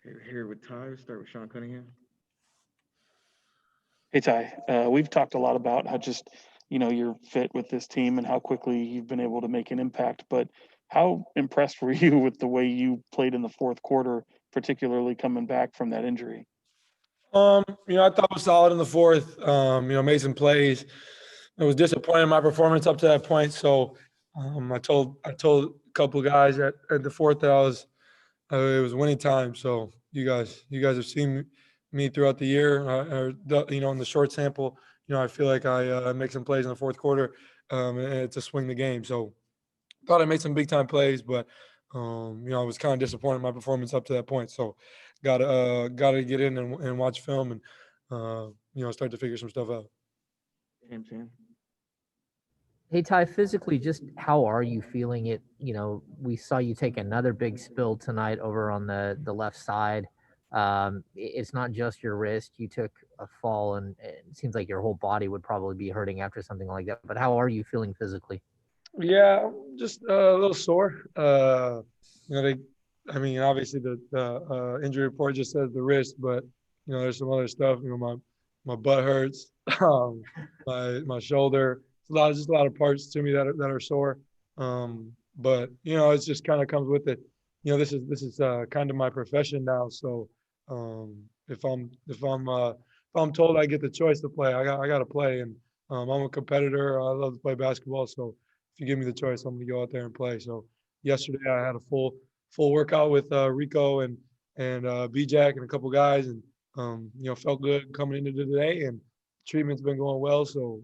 Here with Ty, start with Sean Cunningham. Hey Ty, we've talked a lot about how just you're fit with this team and how quickly you've been able to make an impact. But how impressed were you with the way you played in the fourth quarter, particularly coming back from that injury? I thought I was solid in the fourth. Made some plays. I was disappointed in my performance up to that point. So, I told a couple of guys at the fourth that it was winning time. So you guys have seen me throughout the year, in the short sample. I feel like I make some plays in the fourth quarter, and to swing the game. So, thought I made some big time plays, but I was kind of disappointed in my performance up to that point. So, gotta get in and watch film and start to figure some stuff out. Sam. Hey Ty, physically, just how are you feeling it? We saw you take another big spill tonight over on the left side. It's not just your wrist. You took a fall, and it seems like your whole body would probably be hurting after something like that. But how are you feeling physically? Yeah, just a little sore. Obviously the injury report just says the wrist, but there's some other stuff. My butt hurts, my shoulder. It's a lot of parts to me that are sore. But it's just kind of comes with it. This is kind of my profession now. So if I'm told I get the choice to play, I got to play. And I'm a competitor. I love to play basketball. So if you give me the choice, I'm going to go out there and play. So yesterday I had a full workout with Rico and B-Jack and a couple guys, and felt good coming into today, and treatment's been going well. So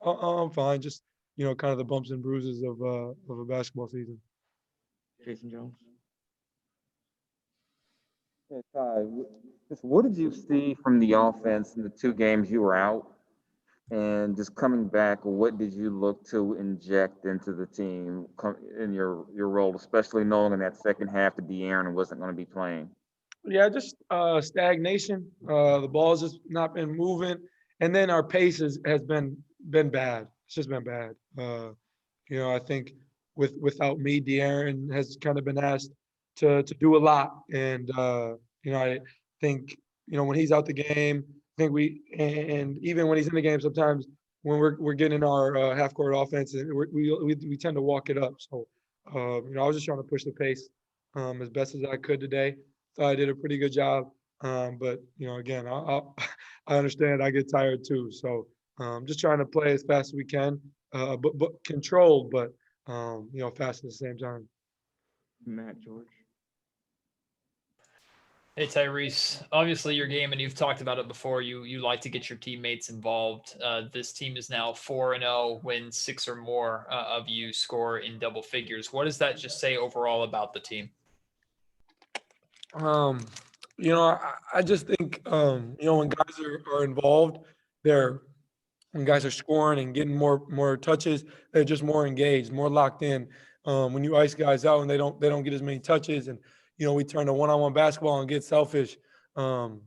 I'm fine. Just kind of the bumps and bruises of a basketball season. Jason Jones. Hey, Ty, just what did you see from the offense in the two games you were out? And just coming back, what did you look to inject into the team in your role, especially knowing in that second half that De'Aaron wasn't going to be playing? Yeah, just stagnation. The ball's just not been moving, and then our pace has been bad. It's just been bad. I think without me, De'Aaron has kind of been asked to do a lot, and I think when he's out the game, I think and even when he's in the game, sometimes when we're getting our half court offense, and we tend to walk it up. So I was just trying to push the pace as best as I could today. Thought I did a pretty good job. But again, I understand I get tired too. So just trying to play as fast as we can, but controlled, but fast at the same time. Matt George. Hey Tyrese, obviously your game, and you've talked about it before. You like to get your teammates involved. This team is now 4-0 when 6 or more of you score in double figures. What does that just say overall about the team? I just think when guys are involved, when guys are scoring and getting more touches, they're just more engaged, more locked in. When you ice guys out and they don't get as many touches, and we turn to one-on-one basketball and get selfish, guys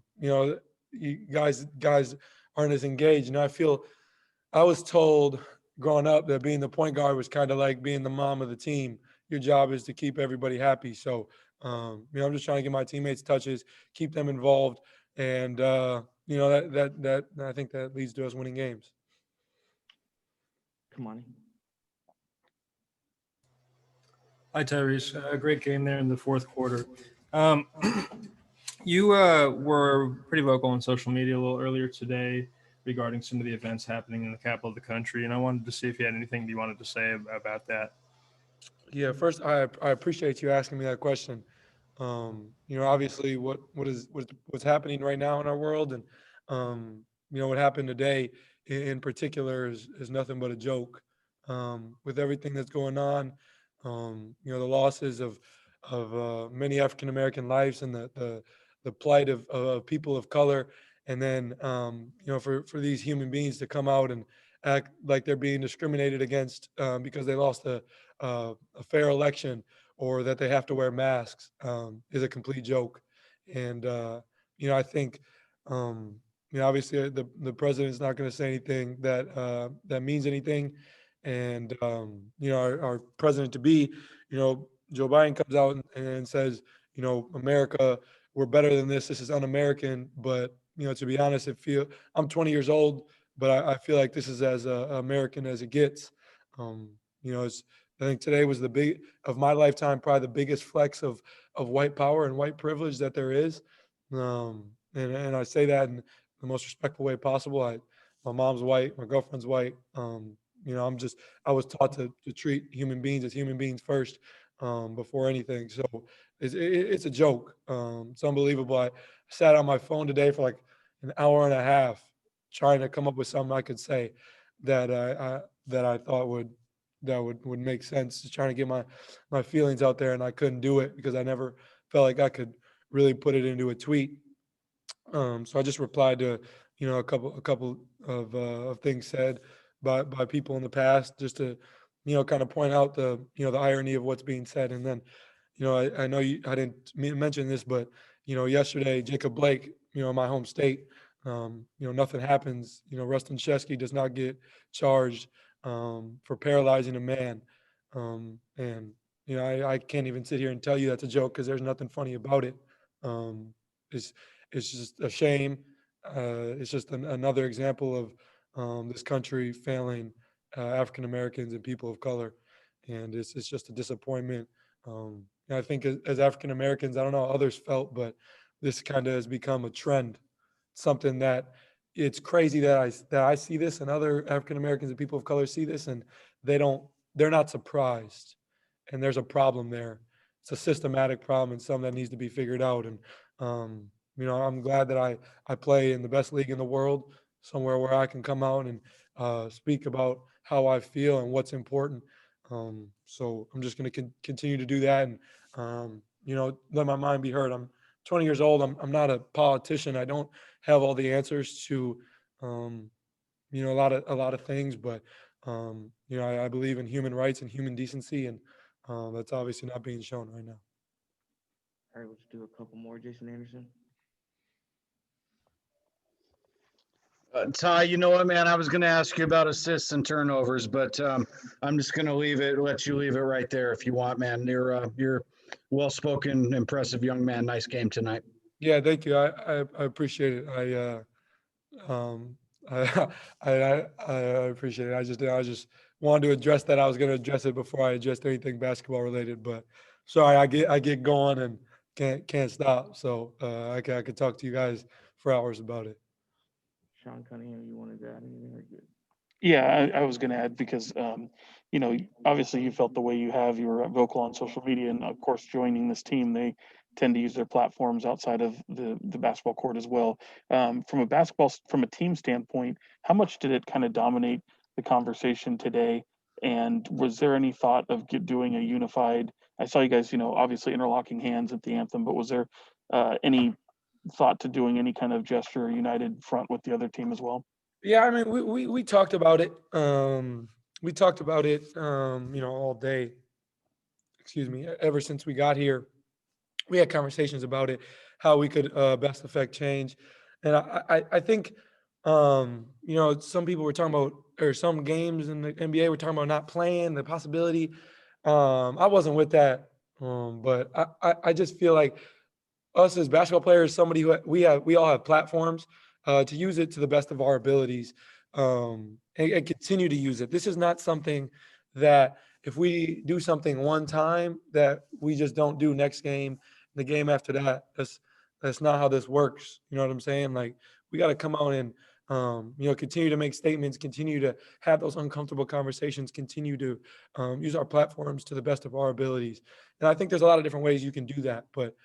aren't as engaged. I was told growing up that being the point guard was kind of like being the mom of the team. Your job is to keep everybody happy. So I'm just trying to get my teammates touches, keep them involved, and that I think that leads to us winning games. Come on. Hi, Tyrese. Great game there in the fourth quarter. You were pretty vocal on social media a little earlier today regarding some of the events happening in the capital of the country, and I wanted to see if you had anything you wanted to say about that. Yeah, first, I appreciate you asking me that question. Obviously what's happening right now in our world, and what happened today in particular is nothing but a joke. With everything that's going on, the losses of many African American lives, and the plight of people of color, and then for these human beings to come out and act like they're being discriminated against because they lost a fair election, or that they have to wear masks, is a complete joke. And I think obviously the president's not going to say anything that means anything. And our president to be, Joe Biden comes out and says, America, we're better than this. This is un-American. But, to be honest, I'm 20 years old, but I feel like this is as American as it gets. I think today was of my lifetime, probably the biggest flex of white power and white privilege that there is. And I say that in the most respectful way possible. My mom's white, my girlfriend's white. I was taught to treat human beings as human beings first, before anything. So it's a joke. It's unbelievable. I sat on my phone today for like an hour and a half trying to come up with something I could say that I thought would make sense, just trying to get my feelings out there, and I couldn't do it because I never felt like I could really put it into a tweet. So I just replied to, a couple of things said by people in the past, just to, kind of point out the irony of what's being said. And then, I know I didn't mention this, but, yesterday, Jacob Blake, in my home state, nothing happens. Rustin Shesky does not get charged for paralyzing a man. And, I can't even sit here and tell you that's a joke because there's nothing funny about it. It's, it's just a shame. It's just another example of this country failing African Americans and people of color. And it's just a disappointment. And I think as African Americans, I don't know how others felt, but this kind of has become a trend, something that it's crazy that I see this, and other African Americans and people of color see this, and they're not surprised. And there's a problem there. It's a systematic problem and something that needs to be figured out. And I'm glad that I play in the best league in the world, somewhere where I can come out and speak about how I feel and what's important. So I'm just going to continue to do that, and let my mind be heard. I'm 20 years old. I'm not a politician. I don't have all the answers to a lot of things, but I believe in human rights and human decency, and that's obviously not being shown right now. All right, let's do a couple more. Jason Anderson. Ty, you know what, man? I was going to ask you about assists and turnovers, but I'm just going to let you leave it right there if you want, man. You're well-spoken, impressive young man. Nice game tonight. Yeah, thank you. I appreciate it. I appreciate it. I just wanted to address that. I was going to address it before I addressed anything basketball related, but sorry, I get going and can't stop. So I could talk to you guys for hours about it. Sean Cunningham, you wanted to add anything or good? Yeah, I was going to add because, obviously you felt the way you have. You were vocal on social media, and of course, joining this team, they tend to use their platforms outside of the basketball court as well. From a team standpoint, how much did it kind of dominate the conversation today? And was there any thought of doing a unified? I saw you guys, obviously interlocking hands at the anthem, but was there any thought to doing any kind of gesture, united front with the other team as well? Yeah, I mean, we talked about it. We talked about it, all day. Excuse me. Ever since we got here, we had conversations about it, how we could best affect change. And I think, some people were talking about, or some games in the NBA were talking about not playing, the possibility. I wasn't with that, but I just feel like us as basketball players, somebody who we all have platforms to use it to the best of our abilities, and continue to use it. This is not something that if we do something one time that we just don't do next game, the game after that. That's not how this works. You know what I'm saying? Like, we got to come out and continue to make statements, continue to have those uncomfortable conversations, continue to use our platforms to the best of our abilities. And I think there's a lot of different ways you can do that, but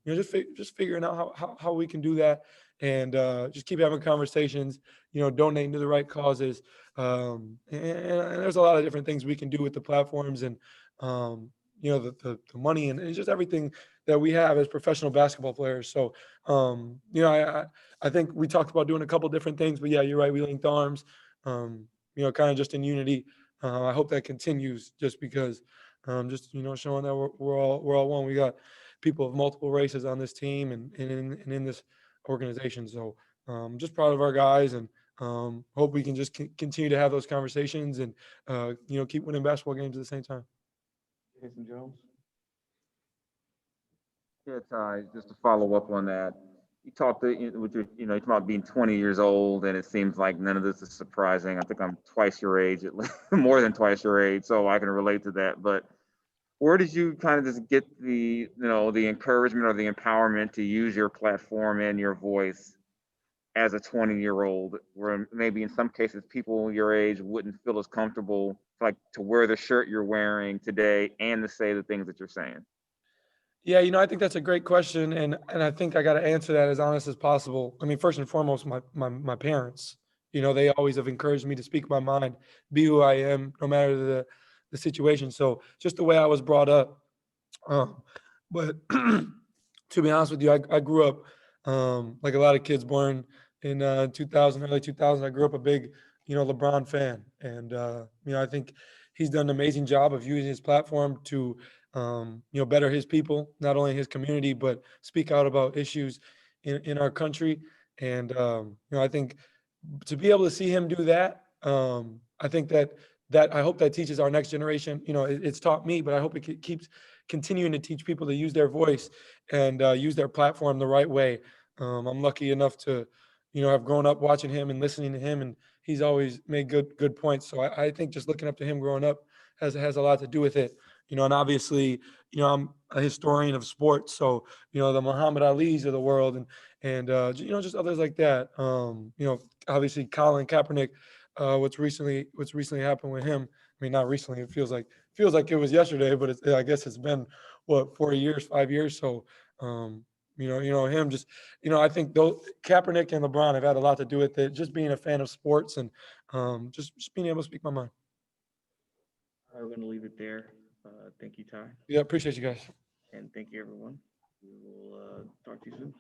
just figuring out how we can do that, and just keep having conversations, donating to the right causes. And there's a lot of different things we can do with the platforms, and, the money, and just everything that we have as professional basketball players. So, I think we talked about doing a couple different things, but yeah, you're right. We linked arms, kind of just in unity. I hope that continues, just because, showing that we're all one. We got people of multiple races on this team and in this organization. So just proud of our guys, and hope we can just continue to have those conversations, and keep winning basketball games at the same time. Jason Jones. Yeah, Ty, just to follow up on that, you talked with your, you talk about being 20 years old, and it seems like none of this is surprising. I think I'm twice your age, at least, more than twice your age, so I can relate to that. But where did you kind of just get the encouragement or the empowerment to use your platform and your voice as a 20-year-old, where maybe in some cases people your age wouldn't feel as comfortable, like to wear the shirt you're wearing today and to say the things that you're saying? Yeah, I think that's a great question, and I think I got to answer that as honest as possible. I mean, first and foremost, my parents. They always have encouraged me to speak my mind, be who I am, no matter the situation. So just the way I was brought up. But to be honest with you, I grew up like a lot of kids born in 2000, early 2000. I grew up a big, LeBron fan, and I think he's done an amazing job of using his platform to better his people, not only his community, but speak out about issues in our country. And I think to be able to see him do that, I think that I hope that teaches our next generation. It's taught me, but I hope it keeps continuing to teach people to use their voice and use their platform the right way. I'm lucky enough to, have grown up watching him and listening to him, and he's always made good points. So I think just looking up to him growing up has a lot to do with it. And obviously, I'm a historian of sports, so the Muhammad Ali's of the world, and just others like that. Obviously Colin Kaepernick, what's recently happened with him. I mean, not recently. It feels like it was yesterday, but I guess it's been what, 4 years, 5 years. So, him just, I think though Kaepernick and LeBron have had a lot to do with it. Just being a fan of sports and just being able to speak my mind. We're going to leave it there. Thank you, Ty, Yeah, appreciate you guys. and thank you, everyone. We will talk to you soon.